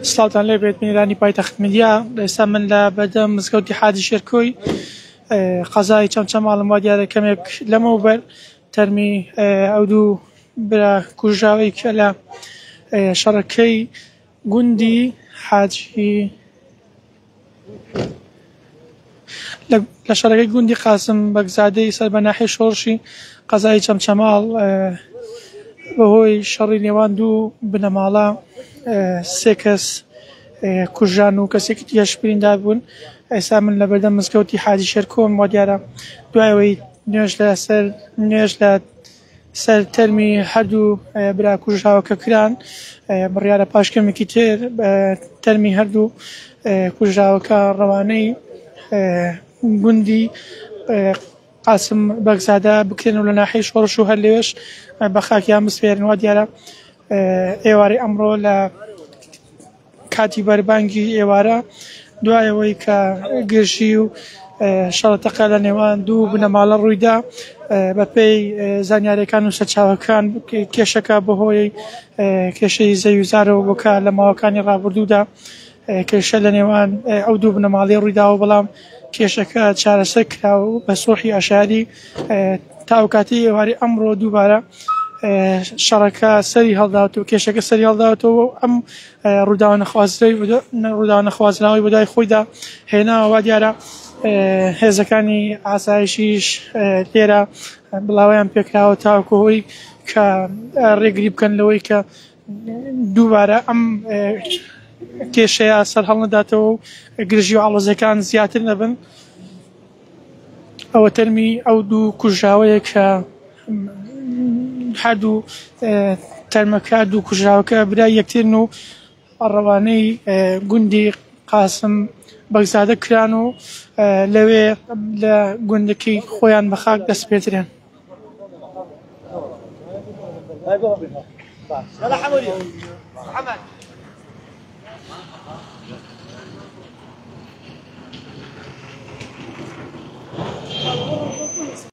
سڵاوتان لێبێت میرانی پایتەخت میدیا. ئێستا من لە بەردەم مزگەوتی حاجی شێرکۆی قەزای چەمچەماڵم وا دیارە کەمێک لەمەوبەر تەرمی ئەو دوو برا کوژراوەی کە لە شەڕەکەی گوندی حاجی لە شەڕەکەی گوندی قاسم بەگزادەی سەربەناحی شۆڕشی قەزای چەمچەماڵ بەهۆی شەڕی نێوان دوو بنەماڵە سێ کەس کوژران و کەسێکی دیکەش بریندار بوون. ئێستا من لە بەردەم مزگەوتی حاجی شێرکۆم وا دیارە دوایەوەی نوێژ لە سەر تەرمی هەردوو برا کوژراوەکە کران بڕیارە پاشکەمێکی تر تەرمی هەردوو کوژراوەکە ڕەوانەی گوندی قاسم بەگزادە بکرێن و لە ناحەی شۆڕش و هەر لێوێش بە خاکیان بسپێرن. وا دیارە ئێوارەی ئەمڕۆ لە کاتی بەربانگی ئێوارە دوایەوەی کە گرژی و شەڕەتەقە لە نێوان دوو بنەماڵە ڕوویدا بەپێی زانیاریەکان و سەرچاوەکان کێشەکە بەهۆی کێشەی زەویزارەوە بۆکە لە ماوەکانی ڕابردوودا کێشە لە نێوان ئەو دوو بنەماڵی ڕوویداوە بەڵام کێشەکە چارەسەر کرا و بە سۆحی ئاشاری تاو کاتی ئێواری ئەمڕۆ دووبارە شەڕەکە سەری هەڵداوەتەوە کێشەکە سەری هەڵداوەتەوە و ئەم ڕووداوە نەخوازراوەی بەدوای خۆیدا هێناوە. وا دیارە هێزەکانی ئاسایشیش لێرە بڵاویان پێکراوە تاوەکو هۆی کە ڕێگری بکەن لەوەی کە دووبارە ئەم کێشەیە سەرهەڵ نەداتەوە و گرژی و ئاڵۆزەکان زیاتر نەبن. ئەوە تەرمی ئەو دوو کوژراوەیە کە هەردوو تەرمەکە دوو کوژراوەکە برای یەکترن و ڕەوانەی گوندی قاسم بەگزادە کران و لەوێ لە گوندەکەی خۆیان بە خاک دەست پێترێن.